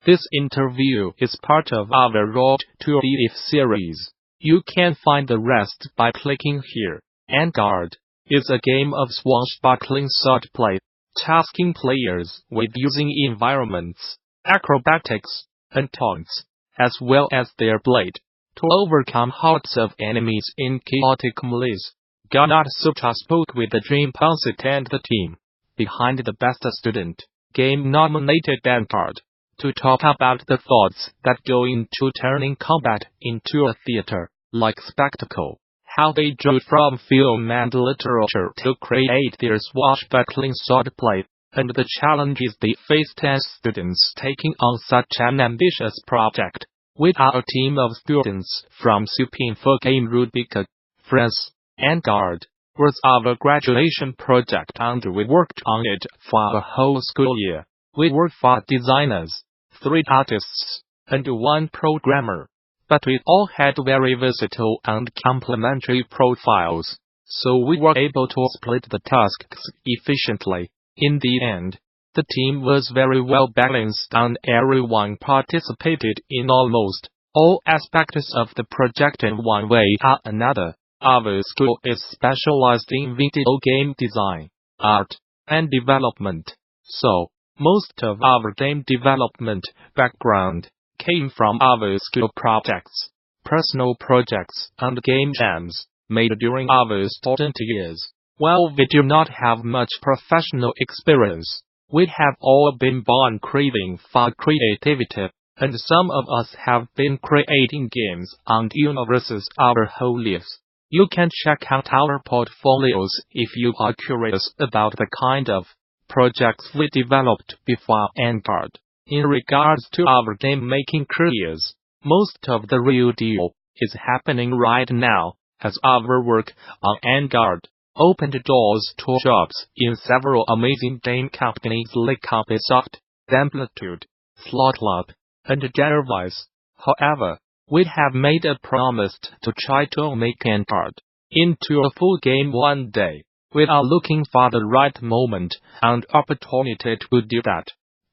This interview is part of our Road to IGF series. You can find the rest by clicking here. En Garde is a game of swashbuckling swordplay, tasking players with using environments, acrobatics, and taunts, as well as their blade, to overcome hordes of enemies in chaotic melees. Gamasutra spoke with Adrien Poncet and the team behind the Best Student Game-nominated En Garde to talk about the thoughts that go into turning combat into a theater-like spectacle, how they drew from film and literature to create their swashbuckling swordplay, and the challenges they faced as students taking on such an ambitious project. With our team of students from Supinfogame Rubika, France, En Garde was our graduation project and we worked on it for a whole school year. We were 4 designers, 3 artists, and 1 programmer. But we all had very versatile and complementary profiles, so we were able to split the tasks efficiently. In the end, the team was very well balanced and everyone participated in almost all aspects of the project in one way or another. Our school is specialized in video game design, art, and development, so most of our game development background came from our school projects, personal projects, and game jams made during our student years. While we do not have much professional experience, we have all been born craving for creativity, and some of us have been creating games and universes our whole lives. You can check out our portfolios if you are curious about the kind of projects we developed before En Garde. In regards to our game-making careers, most of the real deal is happening right now, as our work on En Garde opened doors to jobs in several amazing game companies like Ubisoft, Amplitude, Sloclap, and Darewise. However, we have made a promise to try to make En Garde into a full game one day. We are looking for the right moment and opportunity to do that.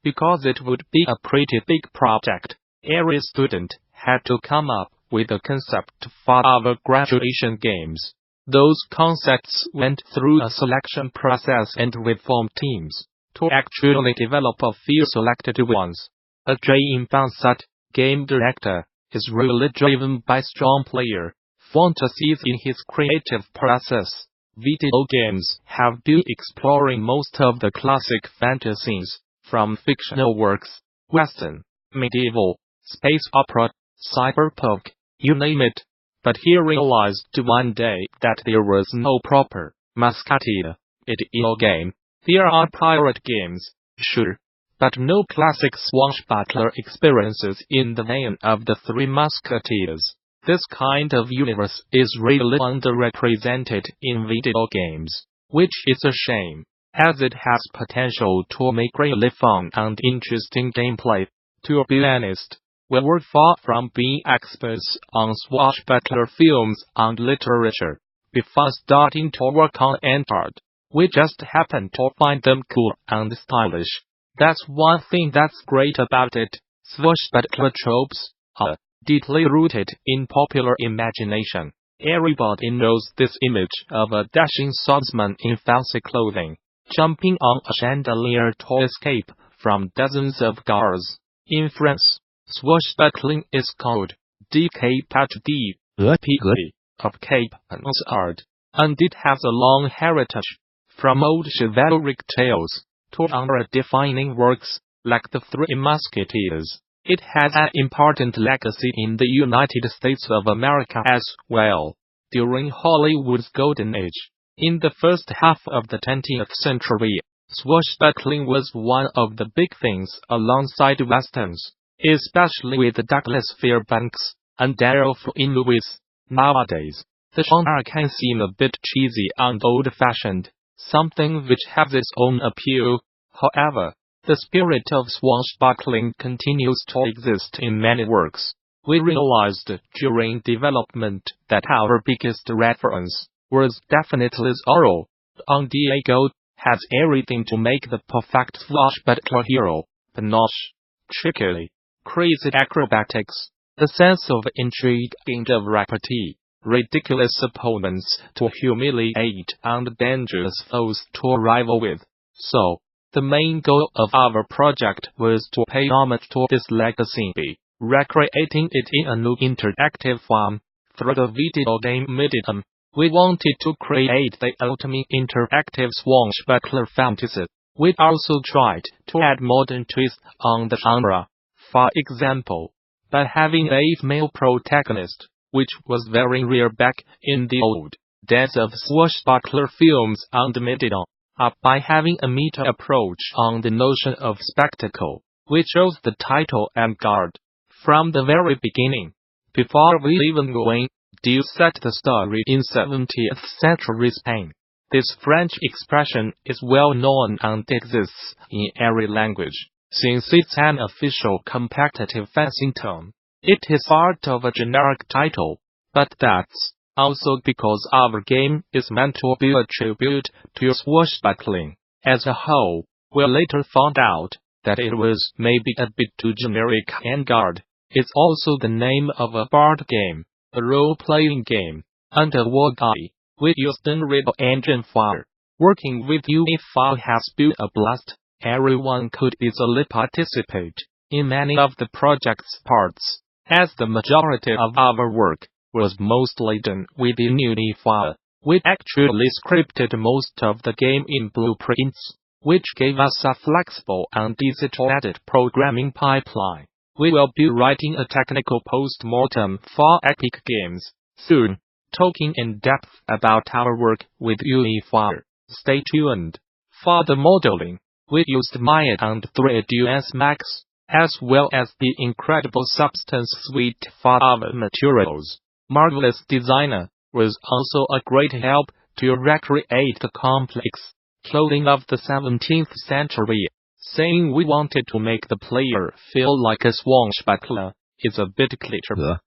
Because it would be a pretty big project, every student had to come up with a concept for our graduation games. Those concepts went through a selection process and we formed teams to actually develop a few selected ones. Adrien Poncet, game director, is really driven by strong player fantasies in his creative process. Video games have been exploring most of the classic fantasies, from fictional works, western, medieval, space opera, cyberpunk, you name it. But he realized one day that there was no proper musketeer video game. There are pirate games, sure, but no classic swashbuckler experiences in the vein of the 3 Musketeers. This kind of universe is really underrepresented in video games, which is a shame, as it has potential to make really fun and interesting gameplay. To be honest, we were far from being experts on swashbuckler films and literature. Before starting to work on En Garde, we just happened to find them cool and stylish. That's one thing that's great about it. Swashbuckler tropes are deeply rooted in popular imagination. Everybody knows this image of a dashing swordsman in fancy clothing, jumping on a chandelier to escape from dozens of guards. In France, swashbuckling is called décapité, of cape and sword, and it has a long heritage, from old chivalric tales to genre-defining works like the 3 Musketeers. It has an important legacy in the United States of America as well. During Hollywood's golden age, in the first half of the 20th century, swashbuckling was one of the big things alongside westerns, especially with Douglas Fairbanks and Errol Flynn movies. Nowadays, the genre can seem a bit cheesy and old-fashioned, something which has its own appeal. However, the spirit of swashbuckling continues to exist in many works. We realized during development that our biggest reference was definitely Zorro Don Diego. Has everything to make the perfect swashbuckler hero: panache, trickery, crazy acrobatics, the sense of intrigue and of repartee, ridiculous opponents to humiliate and dangerous foes to rival with. So, the main goal of our project was to pay homage to this legacy by recreating it in a new interactive form. Through the video game medium, we wanted to create the ultimate interactive swashbuckler fantasy. We also tried to add modern twists on the genre. For example, by having a male protagonist, which was very rare back in the old days of swashbuckler films and media, by having a meta approach on the notion of spectacle, we chose the title En Garde from the very beginning. Before we even go in, do set the story in 17th century Spain. This French expression is well known and exists in every language, since it's an official competitive fencing term. It is part of a generic title, but that's also because our game is meant to be a tribute to swashbuckling as a whole. We later found out that it was maybe a bit too generic. En Garde is also the name of a board game, a role-playing game, and a war guide. We used Unreal Engine 4. Working with UE4 has been a blast. Everyone could easily participate in many of the project's parts, as the majority of our work was mostly done within UE4. We actually scripted most of the game in blueprints, which gave us a flexible and easy-to-edit programming pipeline. We will be writing a technical post-mortem for Epic Games soon, talking in depth about our work with UE4. Stay tuned. For the modeling, we used Maya and 3ds Max, as well as the incredible Substance suite for our materials. Marvelous Designer was also a great help to recreate the complex clothing of the 17th century. Saying we wanted to make the player feel like a swashbuckler is a bit cliché,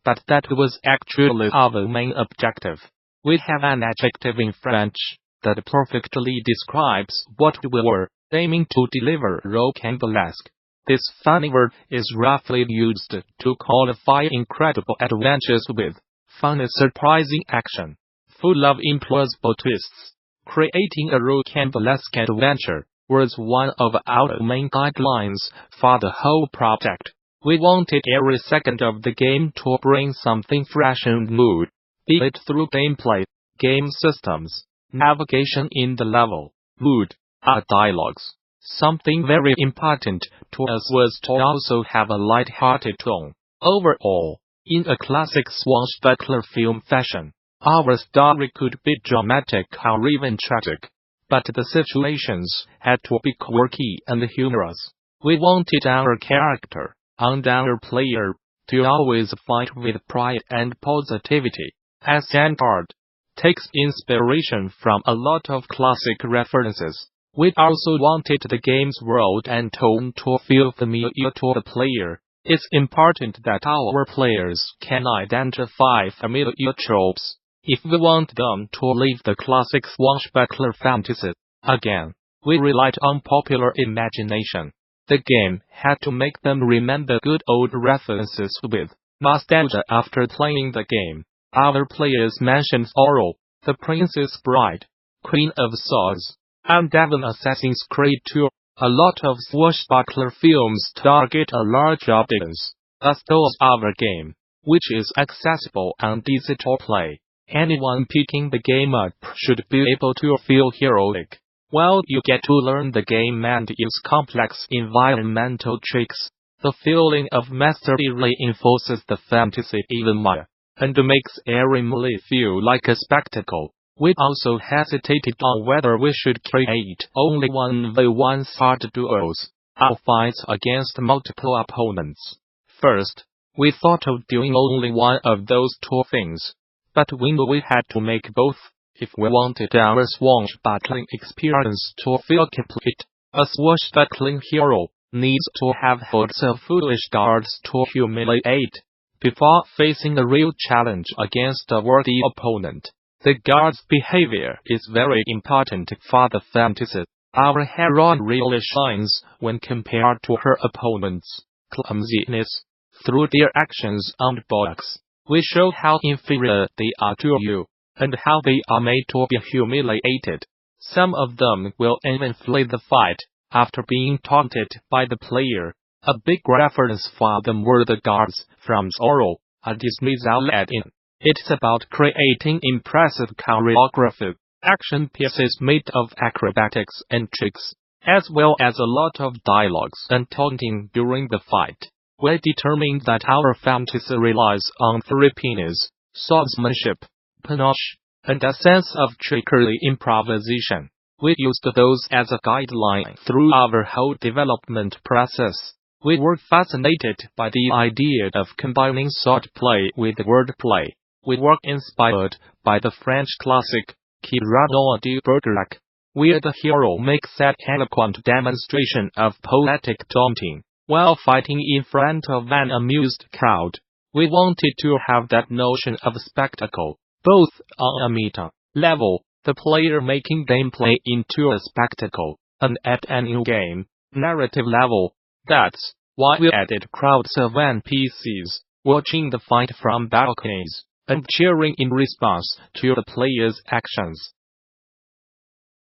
but that was actually our main objective. We have an adjective in French that perfectly describes what we were aiming to deliver: Rocambolesque. This funny word is roughly used to qualify incredible adventures with funny surprising action, full of implausible twists. Creating a Rocambolesque adventure was one of our main guidelines for the whole project. We wanted every second of the game to bring something fresh and new, be it through gameplay, game systems, navigation in the level, mood, or dialogues. Something very important to us was to also have a light-hearted tone. Overall, in a classic swashbuckler film fashion, our story could be dramatic or even tragic, but the situations had to be quirky and humorous. We wanted our character and our player to always fight with pride and positivity. As En Garde takes inspiration from a lot of classic references, we also wanted the game's world and tone to feel familiar to the player. It's important that our players can identify familiar tropes if we want them to live the classic swashbuckler fantasy. Again, we relied on popular imagination. The game had to make them remember good old references with nostalgia after playing the game. Our players mentioned Zorro, the Princess Bride, Queen of Swords, and even Assassin's Creed 2. A lot of swashbuckler films target a large audience. Thus does our game, which is accessible and easy to play. Anyone picking the game up should be able to feel heroic while you get to learn the game and use complex environmental tricks. The feeling of mastery reinforces the fantasy even more, and makes every melee feel like a spectacle. We also hesitated on whether we should create only 1v1 hard duels, or fights against multiple opponents. First, we thought of doing only one of those two things, but we knew we had to make both if we wanted our swashbuckling experience to feel complete. A swashbuckling hero needs to have hordes of foolish guards to humiliate before facing a real challenge against a worthy opponent. The guard's behavior is very important for the fantasy. Our heroine really shines when compared to her opponents. clumsiness. Through their actions on box, we show how inferior they are to you, and how they are made to be humiliated. Some of them will even flee the fight after being taunted by the player. A big reference for them were the guards from Zorro, a Disney's Aladdin. It's about creating impressive choreography, action pieces made of acrobatics and tricks, as well as a lot of dialogues and taunting during the fight. We determined that our fantasy relies on three P's: swordsmanship, panache, and a sense of trickery improvisation. We used those as a guideline through our whole development process. We were fascinated by the idea of combining swordplay with wordplay. We were inspired by the French classic Cyrano de Bergerac, where the hero makes that eloquent demonstration of poetic taunting while fighting in front of an amused crowd. We wanted to have that notion of spectacle, both on a meta level, the player making gameplay into a spectacle, and at an in-game narrative level. That's why we added crowds of NPCs, watching the fight from balconies, and cheering in response to the player's actions.